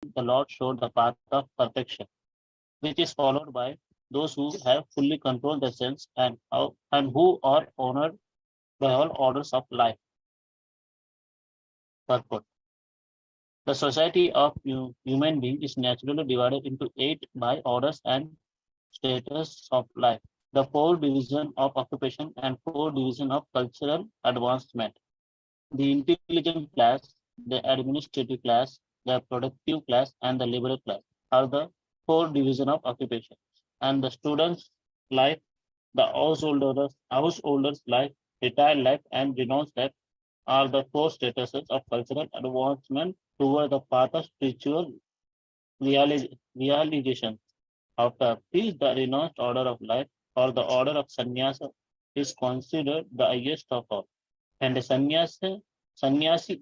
the Lord showed the path of perfection, which is followed by those who have fully controlled the sense and who are honored by all orders of life. Purport. The society of human beings is naturally divided into 8 by orders and status of life. The 4 division of occupation and 4 division of cultural advancement. The intelligent class, the administrative class, the productive class, and the liberal class are the 4 division of occupation. And the student's life, the householder's life, retired life, and renounced life are the 4 statuses of cultural advancement toward the path of spiritual realization. After this, the renounced order of life or the order of sannyasa is considered the highest of all. And the sannyasi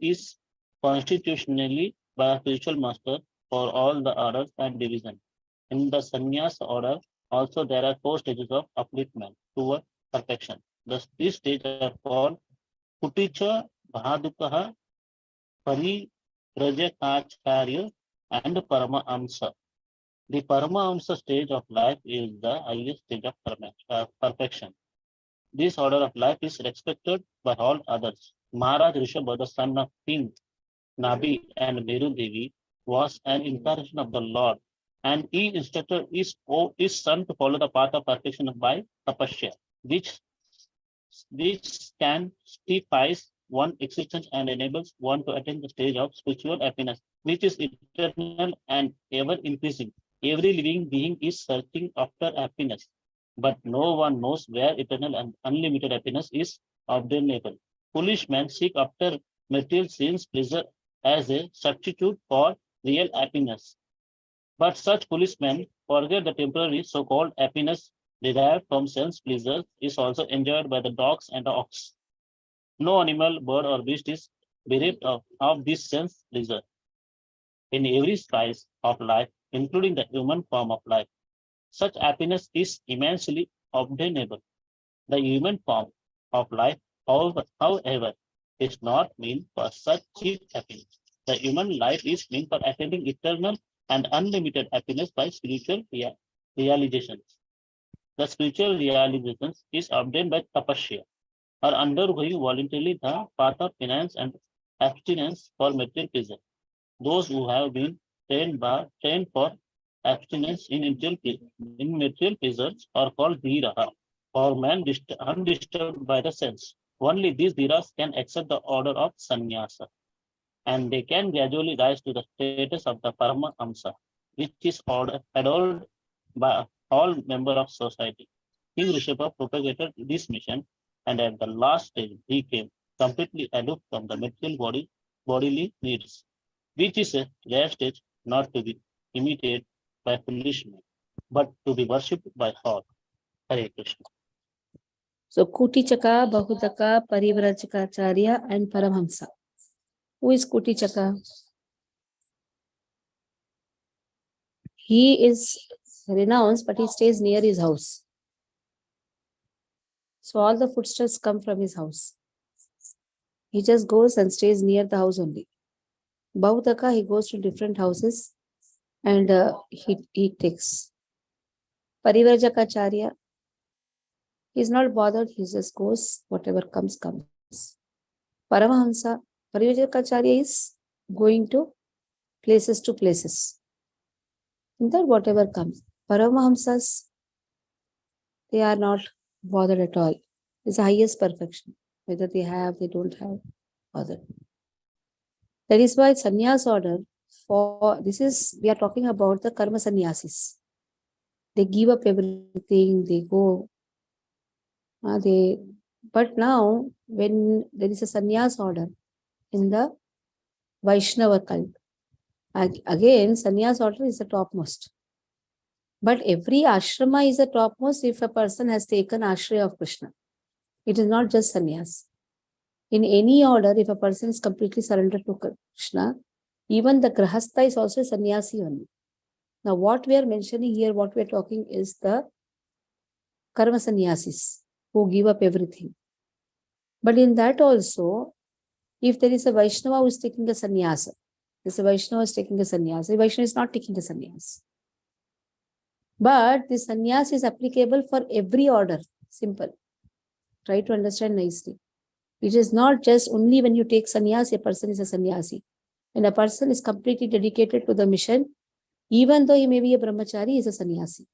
is constitutionally by a spiritual master for all the orders and division. In the sannyasa order, also there are 4 stages of upliftment toward perfection. These stages are called Kuticha, Bhadukaha, Parivrajakaacharya, and Parama Amsa. The Paramahamsa stage of life is the highest stage of perfection. This order of life is respected by all others. Maharaj Rishabha, the son of King Nabi and Meru Devi, was an incarnation of the Lord, and he instructed his son to follow the path of perfection by tapasya, which can stifies one existence and enables one to attain the stage of spiritual happiness, which is eternal and ever increasing. Every living being is searching after happiness, but no one knows where eternal and unlimited happiness is obtainable. Foolish men seek after material sense pleasure as a substitute for real happiness. But such foolish men forget the temporary so-called happiness derived from sense pleasures is also enjoyed by the dogs and the ox. No animal, bird, or beast is bereft of this sense pleasure. In every slice of life, including the human form of life, such happiness is immensely obtainable. The human form of life, however, is not meant for such cheap happiness. The human life is meant for attaining eternal and unlimited happiness by spiritual realizations. The spiritual realizations is obtained by tapasya, or undergoing voluntarily the path of penance and abstinence for material pleasure. Those who have been trained for abstinence in material pleasures are called dhiraha, or men undisturbed by the sense. Only these dhiras can accept the order of sannyasa, and they can gradually rise to the status of the parama amsa, which is adored by all members of society. King Rishabha propagated this mission, and at the last stage, he came completely aloof from the material bodily needs, which is a rare stage not to be imitated by foolish men, but to be worshipped by all. Hare Krishna. So Kutichaka, Bahutaka, Parivrajakaacharya, and Paramhamsa. Who is Kutichaka? He is renounced, but he stays near his house. So all the footsteps come from his house. He just goes and stays near the house only. Bahutaka, he goes to different houses and he takes. Parivrajakaacharya, he's not bothered, he just goes, whatever comes. Paramahamsa, Parivrajakaacharya is going to places. In that whatever comes. Paramahamsas, they are not bothered at all. It's the highest perfection. Whether they have, they don't have, bothered. That is why sannyas order, we are talking about the karma sannyasis. They give up everything, they go. But now, when there is a sannyas order in the Vaishnava cult, again, sannyas order is the topmost. But every ashrama is the topmost if a person has taken ashraya of Krishna. It is not just sannyas. In any order, if a person is completely surrendered to Krishna, even the grahastha is also sannyasi only. Now, what we are mentioning here, what we are talking is the karma sannyasis who give up everything. But in that also, if there is a Vaishnava who is taking a sannyasa, This Vaishnava is taking a sannyas. The Vaishnava is not taking a sannyas. But the sannyas is applicable for every order. Simple. Try to understand nicely. It is not just only when you take sannyas, a person is a sannyasi. When a person is completely dedicated to the mission, even though he may be a brahmachari, he is a sannyasi.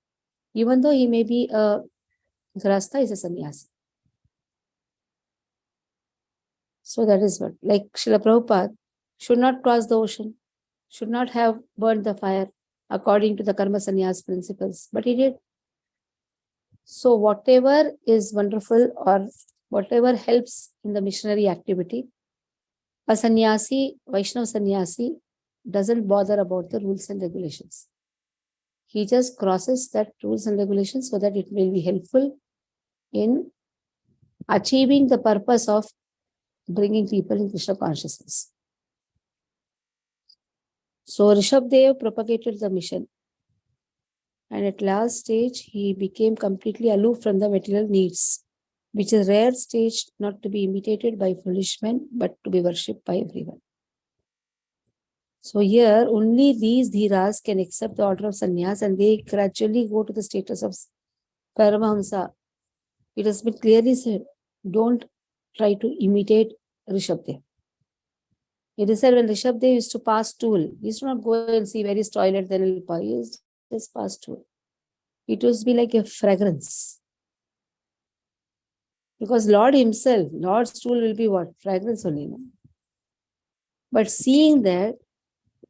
Even though he may be a grasta, he is a sannyasi. So that is what, like Srila Prabhupada should not cross the ocean, should not have burned the fire according to the karma sannyas principles, but he did. So whatever is wonderful or whatever helps in the missionary activity, a sannyasi, Vaishnava sannyasi, doesn't bother about the rules and regulations. He just crosses that rules and regulations so that it will be helpful in achieving the purpose of bringing people in Krishna consciousness. So Rishabdev propagated the mission. And at last stage, he became completely aloof from the material needs, which is a rare stage not to be imitated by foolish men, but to be worshipped by everyone. So here, only these dhiras can accept the order of sannyas and they gradually go to the status of Paramahamsa. It has been clearly said, don't try to imitate Rishabdev. It is said when Rishabdev used to pass stool, he used to not go and see where is toilet, then he'll pass. He used to just pass stool. It used to be like a fragrance. Because Lord himself, Lord's stool will be what? Fragrance only. No? But seeing that,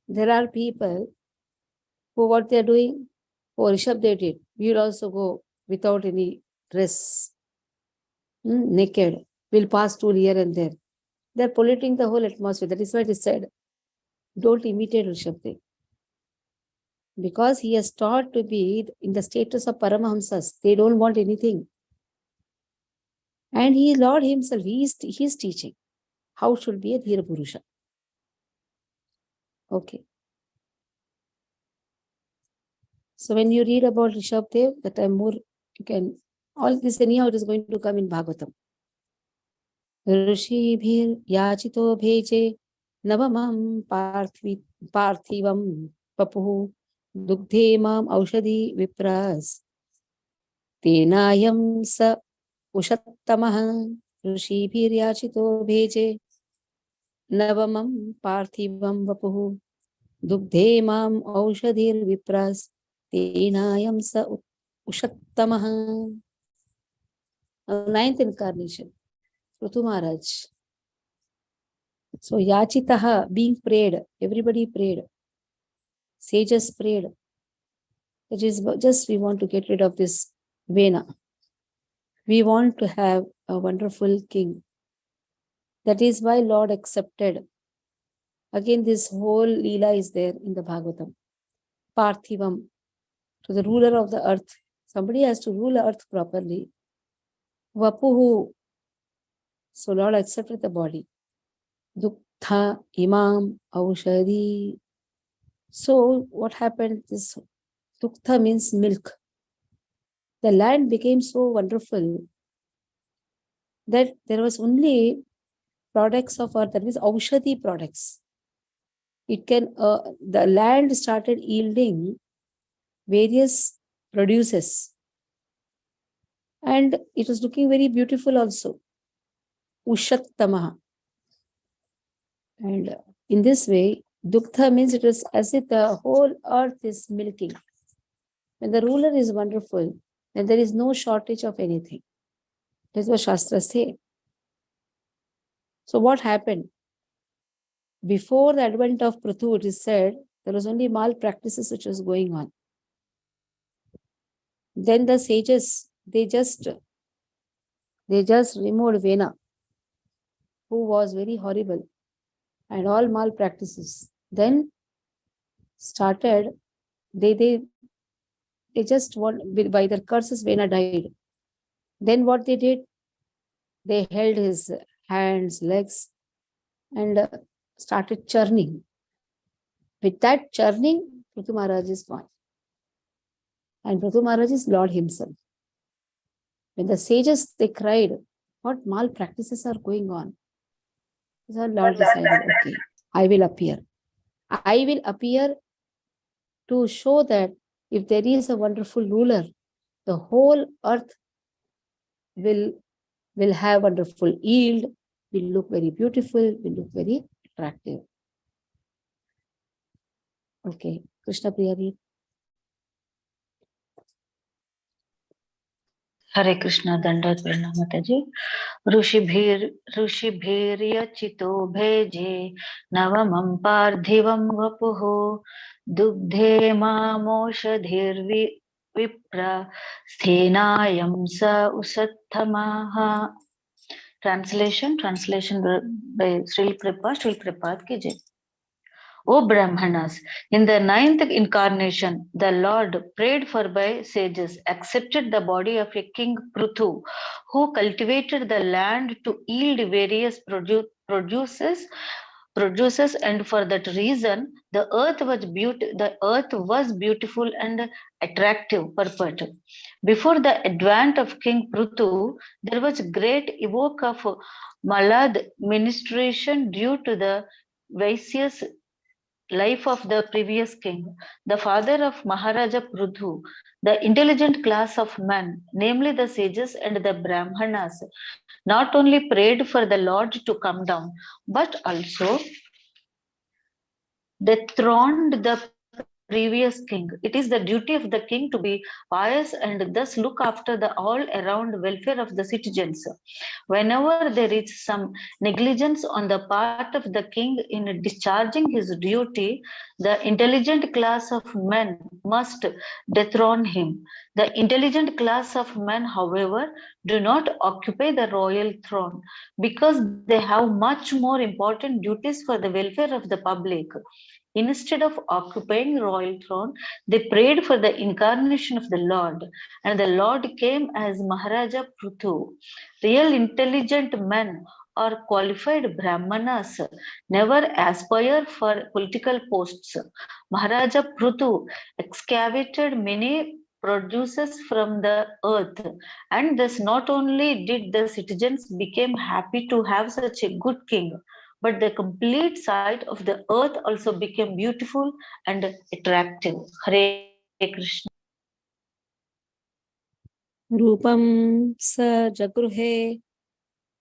there are people who what they are doing, oh, Rishabdev did. We will also go without any dress, naked. We'll pass stool here and there. They're polluting the whole atmosphere. That is why it is said, don't imitate Rishabdev. Because he has taught to be in the status of Paramahamsas. They don't want anything. And he is Lord himself. He is teaching how should be a Dhira Purusha. Okay. So when you read about Rishabdev, that I'm more, you can, all this anyhow it is going to come in Bhagavatam. Rishibhir yachito bheje navamam parthivam papuhu dugdhe mam aushadhi vipras tenayam sa ushattamaha rishibhir yachito bheje navamam parthivam vapuhu dugdhe mam aushadhir vipras tenayam sa ushattamaha. Ninth incarnation, Prithu Maharaj. So Yachitaha, being prayed, everybody prayed. Sages prayed. It is just we want to get rid of this Vena. We want to have a wonderful king. That is why Lord accepted. Again, this whole Leela is there in the Bhagavatam. Parthivam, to the ruler of the earth. Somebody has to rule the earth properly. Vapuhu, so Lord accepted the body. Duktha imam aushadi. So what happened? This duktha means milk. The land became so wonderful that there was only products of earth, that means aushadi products. It can, the land started yielding various produces. And it was looking very beautiful also. Ushattamaha. And in this way, duktha means it was as if the whole earth is milking. When the ruler is wonderful, then there is no shortage of anything. That's what Shastras say. So what happened? Before the advent of Prithu, it is said, there was only malpractices which was going on. Then the sages, they just removed Vena, who was very horrible, and all malpractices. Then started, they just want, by their curses, Vena died. Then what they did? They held his hands, legs, and started churning. With that churning, Prithu Maharaj is born. And Prithu Maharaj is Lord himself. When the sages, they cried, what malpractices are going on? So Lord decided, okay, I will appear. I will appear to show that if there is a wonderful ruler, the whole earth will have wonderful yield, will look very beautiful, will look very attractive. Okay, Krishna Priya read. Hare Krishna Dandat Pranamataji. ऋषिभिर्यचितो भेजे नवमं पार्थिवं वपुः दुग्धे मामोषधिर्विप्र स्थेनायं स उसत्थमाः. Translation by Srila Prabhupada ki jai. O Brahmanas, in the ninth incarnation, the Lord, prayed for by sages, accepted the body of a king Prithu, who cultivated the land to yield various produces, and for that reason the earth was beautiful and attractive purport. Before the advent of King Prithu, there was great evoke of malad ministration due to the vicious life of the previous king, the father of Maharaja Prudhu. The intelligent class of men, namely the sages and the Brahmanas, not only prayed for the Lord to come down, but also dethroned the previous king. It is the duty of the king to be pious and thus look after the all around welfare of the citizens. Whenever there is some negligence on the part of the king in discharging his duty, the intelligent class of men must dethrone him. The intelligent class of men, however, do not occupy the royal throne because they have much more important duties for the welfare of the public. Instead of occupying royal throne, they prayed for the incarnation of the Lord, and the Lord came as Maharaja Prithu. Real intelligent men or qualified Brahmanas never aspire for political posts. Maharaja Prithu excavated many produces from the earth, and thus not only did the citizens become happy to have such a good king, but the complete site of the earth also became beautiful and attractive. Hare Krishna. Rupam sa jagruhe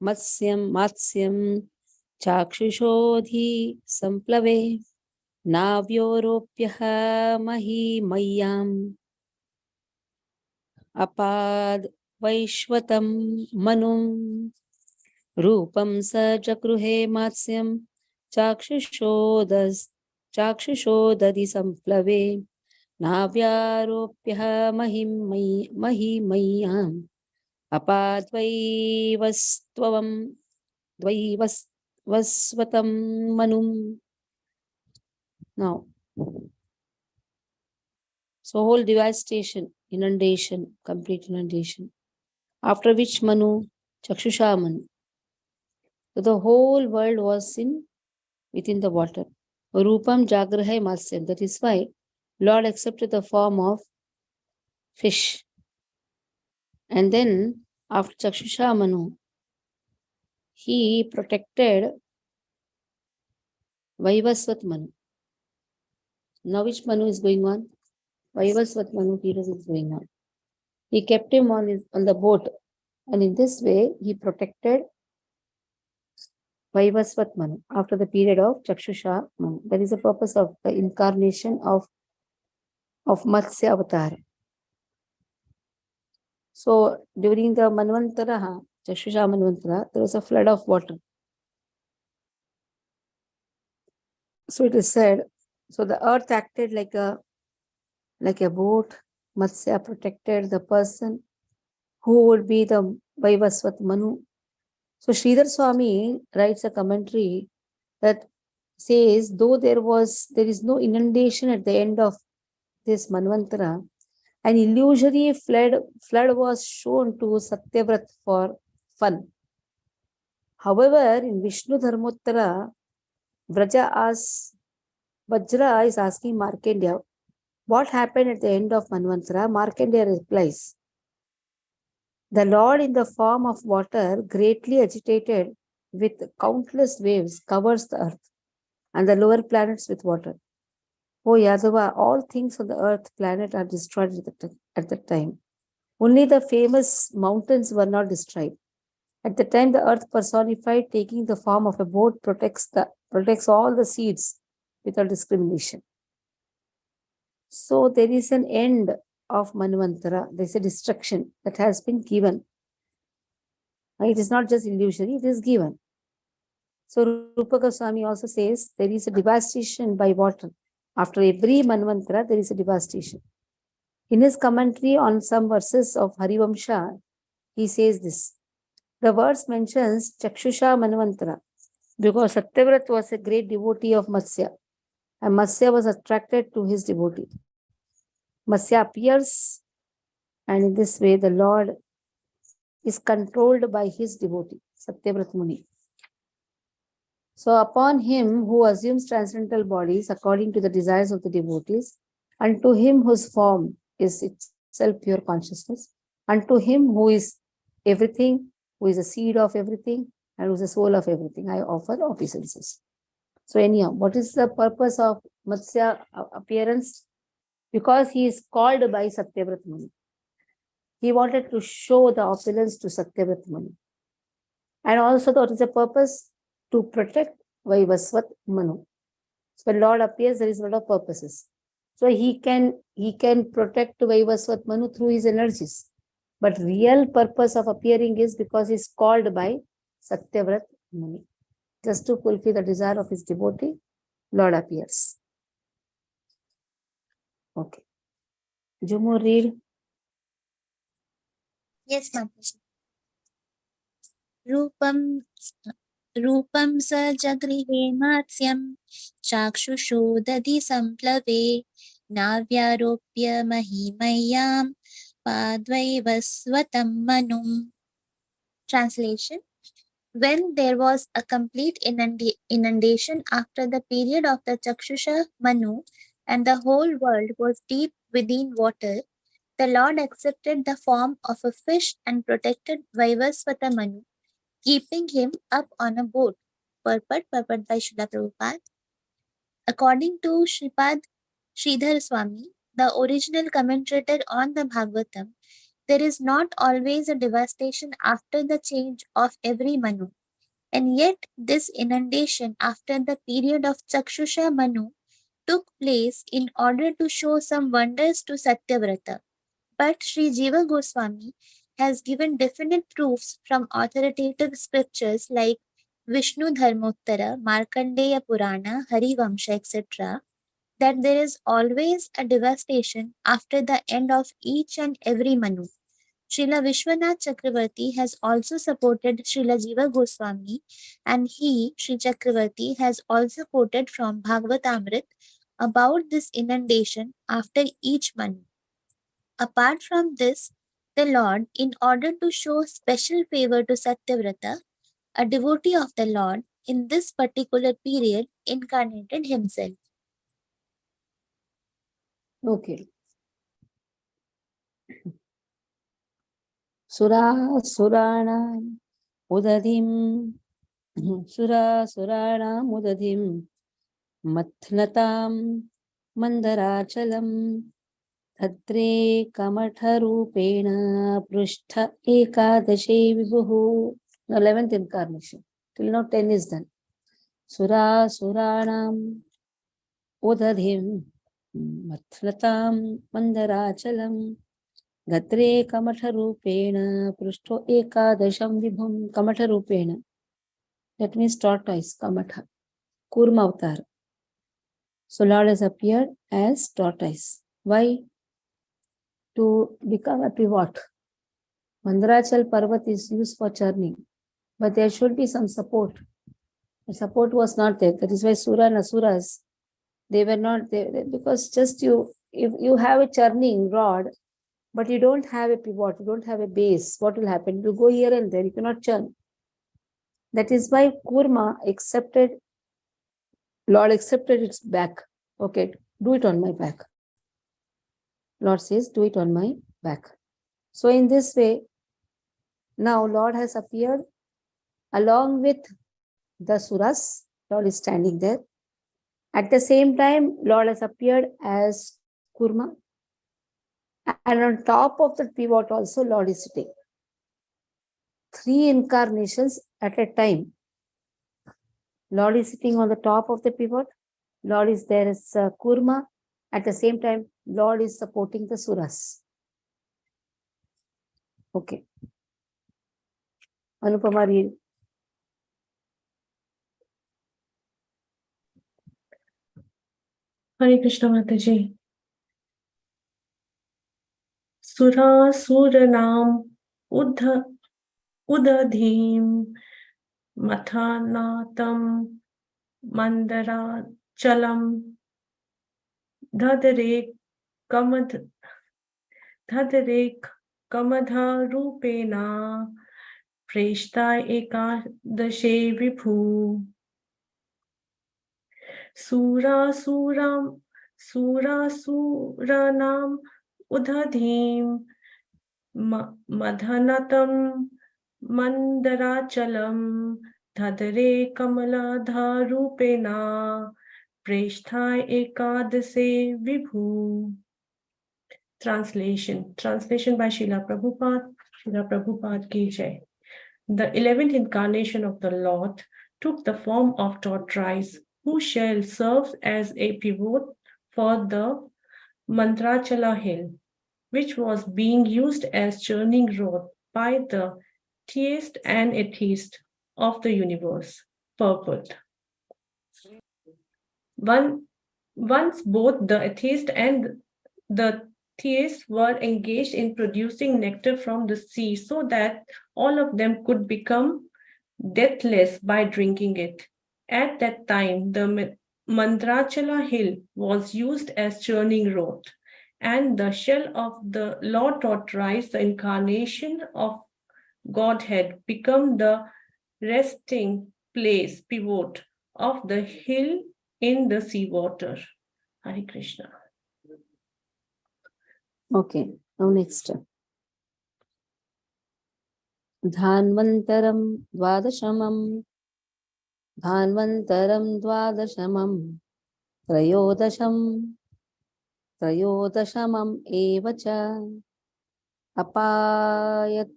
matsyam chakshushodhi samplave navyoropyah mahimayam apad vaishwatam manum. Rupam sa jagruhe matsyam chakshushodadi samplave navyaropyah mahimayam apadvaivasvatam manum. Now, so whole devastation, inundation, complete inundation. After which Manu, Chakshusha Manu. So the whole world was within the water. Rupam Jagrahai Matsyan. That is why Lord accepted the form of fish. And then after Chakshusha Manu, he protected Vaivasvat Manu. Now which Manu is going on? Vaivasvat Manu period is going on. He kept him on the boat, and in this way he protected Vaivasvat Manu after the period of Chakshusha Manu. That is the purpose of the incarnation of Matsya Avatar. So during the Manvantara, Chakshusha Manvantara, there was a flood of water. So it is said, so the earth acted like a boat. Matsya protected the person who would be the Vaivasvat Manu. So Sridhar Swami writes a commentary that says, though there is no inundation at the end of this Manvantara, an illusory flood was shown to Satyavrat for fun. However, in Vishnu Dharmottara, Vajra is asking Markandeya, what happened at the end of Manvantara? Markandeya replies, the Lord in the form of water, greatly agitated with countless waves, covers the earth. and the lower planets with water. O Yadava, all things on the earth planet are destroyed at that time. Only the famous mountains were not destroyed. At the time, the earth personified, taking the form of a boat, protects all the seeds without discrimination. So there is an end of Manvantara. There is a destruction that has been given. It is not just illusory, it is given. So Rupa Goswami also says there is a devastation by water. After every Manvantara, there is a devastation. In his commentary on some verses of Harivamsha, he says this. The verse mentions Chakshusha Manvantara because Satyavrat was a great devotee of Matsya and Matsya was attracted to his devotee. Matsya appears and in this way the Lord is controlled by his devotee, Satyavrat Muni. So upon him who assumes transcendental bodies according to the desires of the devotees, and to him whose form is itself pure consciousness, and to him who is everything, who is the seed of everything, and who is the soul of everything, I offer obeisances. So anyhow, what is the purpose of Matsya appearance? Because he is called by Satyavrat Muni. He wanted to show the opulence to Satyavrat Muni. And also what is the purpose? To protect Vaivasvat Manu. So when Lord appears, there is a lot of purposes. So he can protect Vaivasvat Manu through his energies. But real purpose of appearing is because he is called by Satyavrat Muni. Just to fulfill the desire of his devotee, Lord appears. Okay. Jumu, read. Yes, Mataji. रूपं स जगृहे मात्स्यं चाक्षुषो दधि सम्प्लवे नाव्यारोप्य महिमय्यां पाद्वैवस्वतं मनुम्. Translation. When there was a complete inundation after the period of the Chakshusha Manu and the whole world was deep within water, the Lord accepted the form of a fish and protected Vaivasvata Manu, keeping him up on a boat. Purport by Srila Prabhupada. According to Sripad Sridhar Swami, the original commentator on the Bhagavatam, there is not always a devastation after the change of every Manu. And yet this inundation after the period of Chakshusha Manu took place in order to show some wonders to Satyavrata. But Sri Jiva Goswami has given definite proofs from authoritative scriptures like Vishnu Dharmottara, Markandeya Purana, Harivamsha, etc., that there is always a devastation after the end of each and every Manu. Srila Vishwanath Chakravarti has also supported Srila Jiva Goswami, and he, Sri Chakravarti, has also quoted from Bhagavatamrit about this inundation after each Manu. Apart from this, the Lord, in order to show special favor to Satyavrata, a devotee of the Lord, in this particular period, incarnated himself. Okay. Surana Udadim Surana Udadim Mathlatam Mandarachalam Dhatre Kamatharupena Prushtha Ekadashe Vibhuhu. Now 11th incarnation. Till now 10 is done. Suranam Udadim Mathlatam Mandarachalam Gatre Kamatharupena Prushto Ekadasham Vibhum. Kamatharupena. That means tortoise, Kamatha. Kurma avatar. So Lord has appeared as tortoise. Why? To become a pivot. Mandarachal Parvat is used for churning. But there should be some support. The support was not there. That is why Sura and Asuras, they were not there. Because just if you have a churning rod, but you don't have a pivot, you don't have a base, what will happen? You go here and there, you cannot churn. That is why Kurma accepted, Lord accepted its back. Okay, do it on my back. Lord says, do it on my back. So in this way, now Lord has appeared along with the Suras. Lord is standing there. At the same time, Lord has appeared as Kurma. And on top of the pivot also, Lord is sitting. 3 incarnations at a time. Lord is sitting on the top of the pivot. Lord is there as Kurma. At the same time, Lord is supporting the Suras. Okay. Anupama, read. Hare Krishna Mataji. Sura Suranam Udadhim Mathanatam Mandara Chalam Dhadare Kamadha Rupena Preshta Ekadashe Vibhu Suranam Udadhim Madhanatam Mandarachalam Dhadare Kamaladharupena Preshthai Ekadase Vibhu. Translation by Srila Prabhupada ki jai. The 11th incarnation of the Lord took the form of tortoise, whose shell serves as a pivot for the Mandrachala hill, which was being used as churning rod by the theist and atheist of the universe. Purport. Once both the atheist and the theist were engaged in producing nectar from the sea so that all of them could become deathless by drinking it. At that time, the Mandrachala hill was used as churning rod, and the shell of the Lord Tortoise, the incarnation of Godhead, become the resting place, pivot of the hill in the seawater. Hare Krishna. Okay, now next. Dhanvantaram Dvadashamam Trayodashamam Evacha Apayayat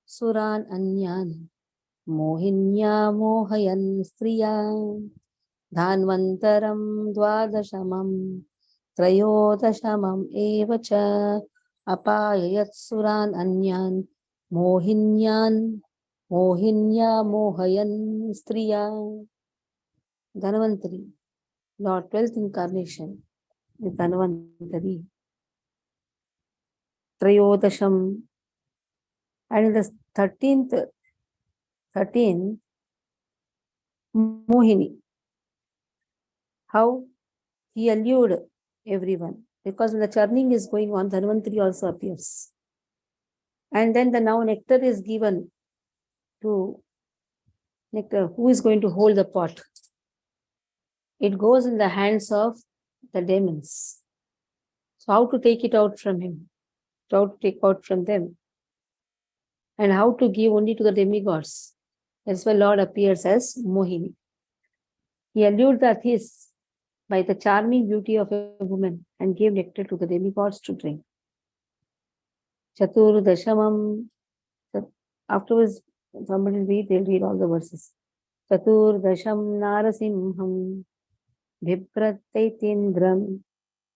Suran Anyan Mohinya Mohayan Striya Dhanvantaram Dvadashamam Trayodashamam Evacha Apayayat Suran Anyan Mohinya Mohayan Striya. Dhanvantari, Lord 12th incarnation is Dhanvantari. Trayodasham, and in the 13th, Mohini. How he allured everyone, because when the churning is going on, Dhanvantari also appears. And then the now nectar is given to nectar. Who is going to hold the pot? It goes in the hands of the demons. So how to take it out from him? How to take out from them? And how to give only to the demigods? That's why Lord appears as Mohini. He allured the atheists by the charming beauty of a woman and gave nectar to the demigods to drink. Chaturdashamam. Afterwards, somebody will read, they'll read all the verses. Chaturdasham Narasimham Bhiprattaitindram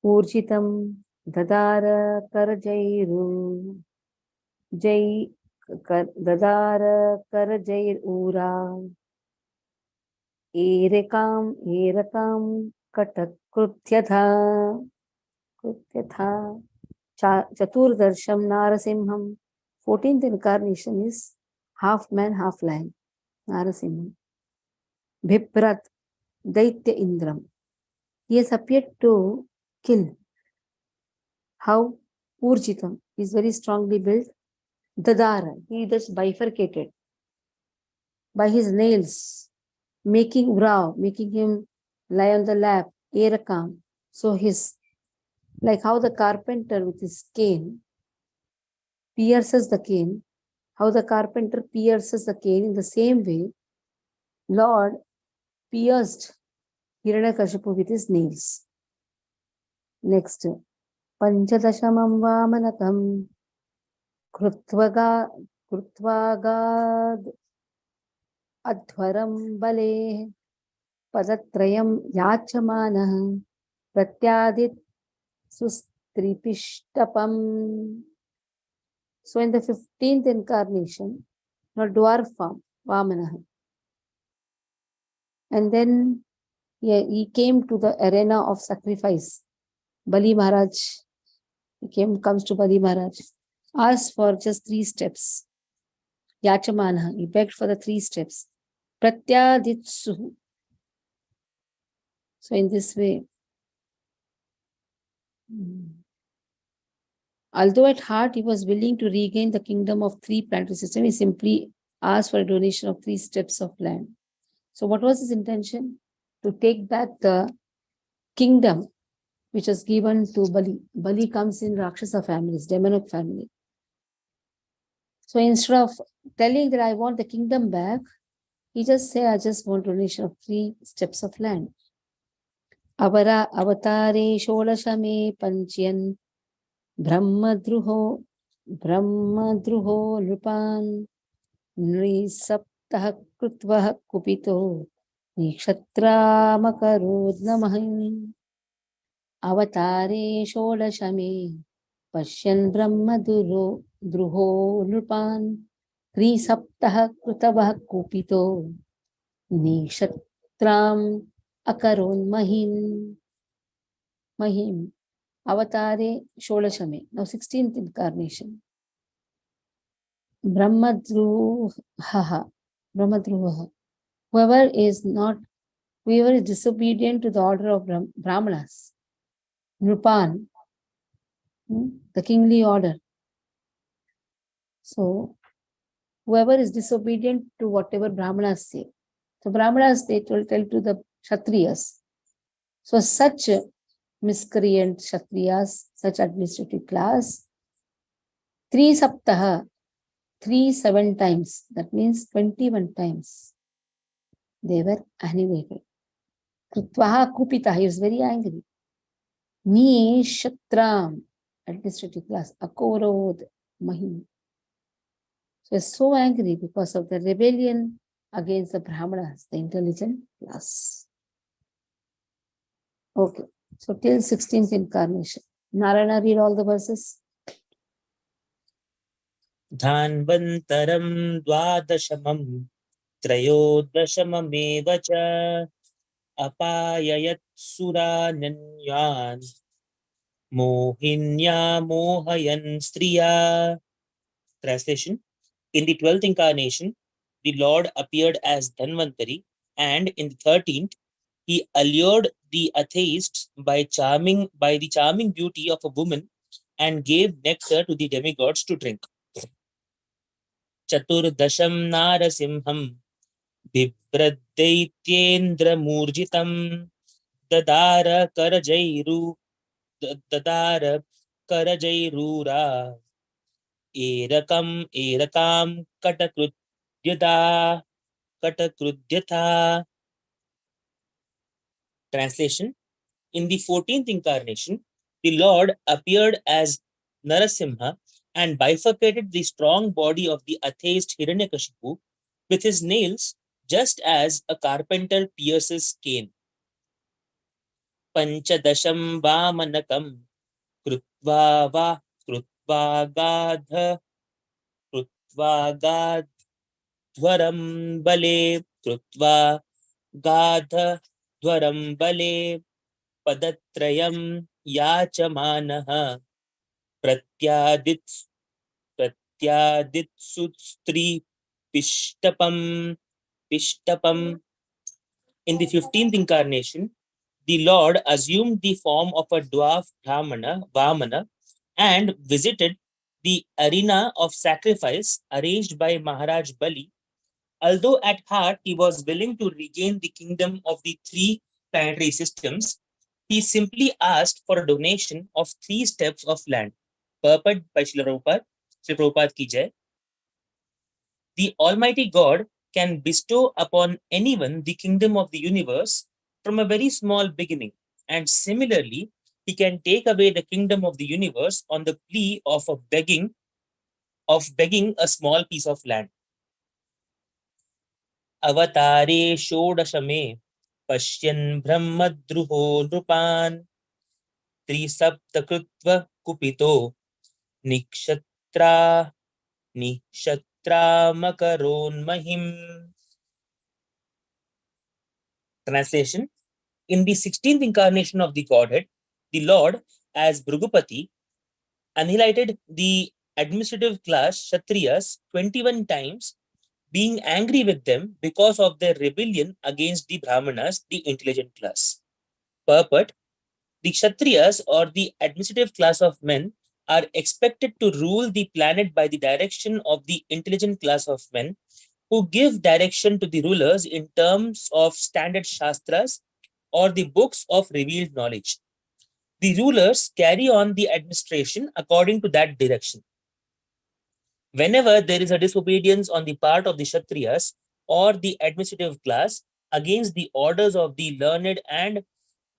Urjitam Dadara Karjairu Dadara Karjair Ura Erakam Katakrutyatha Chaturdarsham Narasimham. 14th incarnation is half man, half lion. Narasimham. Bhiprat Daitya Indram. He has appeared to kill. How? Urjitam. He is very strongly built. Dadara. He just bifurcated by his nails, making Urav, making him lie on the lap. Erakam. So his, like how the carpenter with his cane pierces the cane, how the carpenter pierces the cane, in the same way, Lord pierced Hiranyakashipu with his nails. Next, Panchadashamam Vamanakam Krutvagad Adhvaram Bale Padatrayam Yachamanah Pratyadit Sustripishtapam. So in the 15th incarnation, not dwarf form, Vamana. And then he came to the arena of sacrifice. Bali Maharaj, comes to Bali Maharaj, asked for just 3 steps. Yachamana, he begged for the 3 steps. Pratyaditsu. So in this way, although at heart he was willing to regain the kingdom of 3 planetary systems, he simply asked for a donation of 3 steps of land. So what was his intention? To take back the kingdom which was given to Bali. Bali comes in Rakshasa families, demonic family. So instead of telling that I want the kingdom back, he just said, I just want donation of 3 steps of land. Avara avatare sholashame panchyan Brahmadruho Nripan Nrisaptah Krutva Kupito Nikshatramakarod Namah Avatare Sholashame Pashyan Brahmadruho Nripan Trisaptah Krutavah Kupito Nikshatram Akaron Mahim Avatare Sholashame. Now 16th incarnation. Brahmadruha. Whoever is disobedient to the order of Brahmanas. Nrupan. The kingly order. So whoever is disobedient to whatever Brahmanas say. So Brahmanas, they will tell to the Kshatriyas. So such miscreant Kshatriyas, such administrative class, 3 saptaha, 7 times, that means 21 times, they were annihilated. Krutvaha kupita, he was very angry. Ni shatram, administrative class, akorod mahim. So he was so angry because of the rebellion against the Brahmanas, the intelligent class. Okay, so till 16th incarnation. Narayana, read all the verses. Dhanvantaram dvadashamam त्रयोदशममेव च अपययत् सुरानन्यान् मोहिन्या मोहयन् स्त्रिया. Translation: In the 12th incarnation, the Lord appeared as Dhanvantari, and in the 13th, he allured the atheists by the charming beauty of a woman and gave nectar to the demigods to drink. Chaturdasham narasimham बिभ्रदैत्येन्द्रमूर्जितं ददार करजैरूरा एरकां कटकृद्यथा. Translation: In the 14th incarnation, the Lord appeared as Narasimha and bifurcated the strong body of the atheist Hiranyakashipu with his nails, just as a carpenter pierces cane. Panchadasham Vamanakam Krutva Gadhvaram Bale Gadhvaram Bale Padatrayam Yachamanah Pratyaditsutri Pishtapam. In the 15th incarnation, the Lord assumed the form of a dwarf Vamana, and visited the arena of sacrifice arranged by Maharaj Bali. Although at heart he was willing to regain the kingdom of the 3 planetary systems, he simply asked for a donation of 3 steps of land. Purport by Srila Prabhupada ki jai. The Almighty God can bestow upon anyone the kingdom of the universe from a very small beginning. And similarly, he can take away the kingdom of the universe on the plea of begging a small piece of land. Avatare shodashame pashyan brahmadruho nrupan trisaptakritva kupito nikshatra makaron Translation: in the 16th incarnation of the Godhead, the Lord, as Bhrugupati, annihilated the administrative class Kshatriyas 21 times, being angry with them because of their rebellion against the Brahmanas, the intelligent class. Purport: the Kshatriyas, or the administrative class of men, are expected to rule the planet by the direction of the intelligent class of men, who give direction to the rulers in terms of standard shastras or the books of revealed knowledge. The rulers carry on the administration according to that direction. Whenever there is a disobedience on the part of the Kshatriyas or the administrative class against the orders of the learned and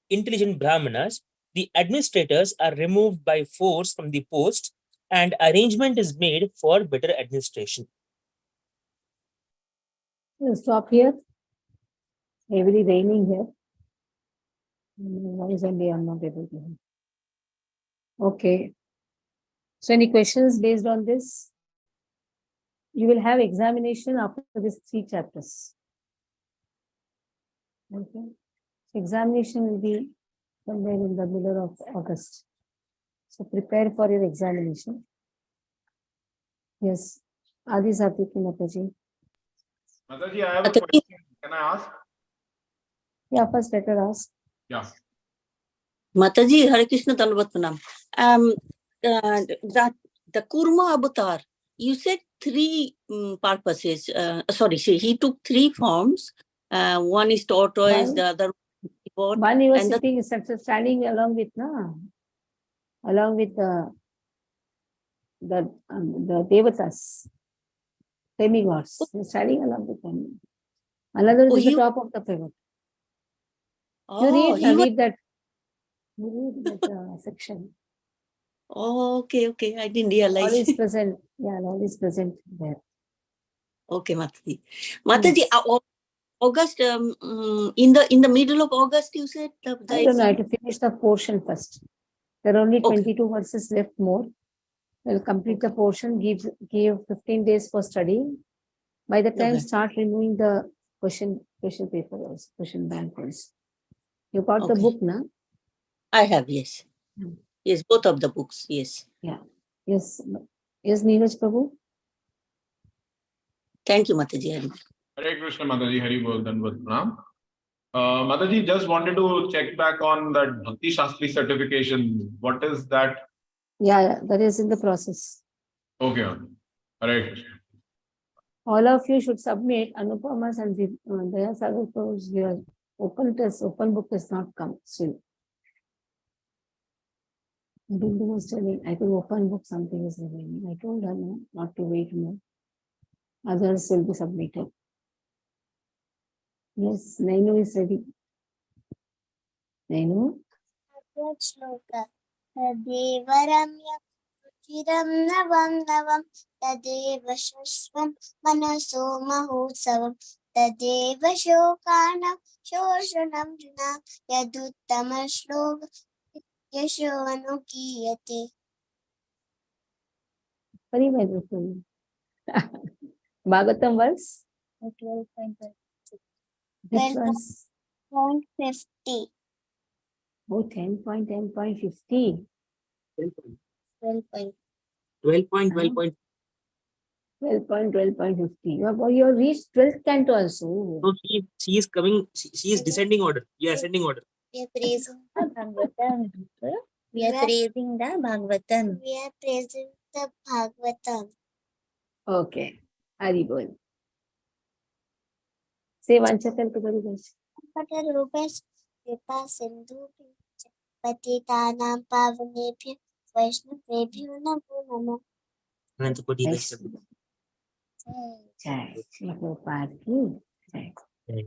intelligent Brahmanas, the administrators are removed by force from the post and arrangement is made for better administration. We'll stop here. Heavily raining here. Why is only I'm not able to hear? Okay. So any questions based on this? You will have examination after these 3 chapters. Okay. Examination will be somewhere in the middle of August. So prepare for your examination. Yes. Adi Satiki Mataji. Mataji, I have a question. Can I ask? Yeah, first let her ask. Yeah. Mataji, Hare Krishna Dandavat Pranam. The Kurma avatar, you said 3 purposes. He took 3 forms. One is tortoise, the other one. One he was sitting, standing along with the devatas, demigods. He's standing along with them. Another is the top of the pivot. You read that section. Oh, okay. I didn't realize. All is present. Yeah, all is present there. Okay, Mataji. Mataji, yes. August, in the middle of August, you said? I don't know, I have to finish the portion first. There are only 22 verses left more. We'll complete the portion, give 15 days for study. By the time, start removing the question paper also, question bank also. You got the book, na? I have, yes. Yes, both of the books, yes. Yeah. Yes, Neeraj Prabhu. Thank you, Mataji. Hare Krishna, Mataji. Hari Bol Dandavat Pranam. Mataji, just wanted to check back on that Bhakti Shastri certification. What is that? Yeah, that is in the process. Okay. Hare Krishna. All of you should submit. Anupamas and Daya Sagar Prabhu's your open book has not come still. Bindu was telling, I think open book something is remaining. I told her no, not to wait more. Others will be submitted. Yes, Nainu is ready. Nainu? Devaramya Chiram Navam Tadeva Shashvam Manaso Mahotsavam Tadeva Shokanam Shoshanam Juna Yaduttama Shloka Yashonu Kiyate. Very well. Bhagavatam verse? 12.50. Which verse? 12.50. Oh, 10.10.50. 12.12.50. 12.12.50. You have reached 12th canto also. So she is coming, she is descending order. Yeah, ascending order. We are praising the Bhagavatam. We are praising the Bhagavatam. We are praising the Bhagavatam. Okay. Haribol. Say Vanchakal to Guru. Patarupas Kripa Sindhu Patitanam Pavanebhya Vaishnavebhyo Namo Namo. Anantapudi Jai. Jai. Jai.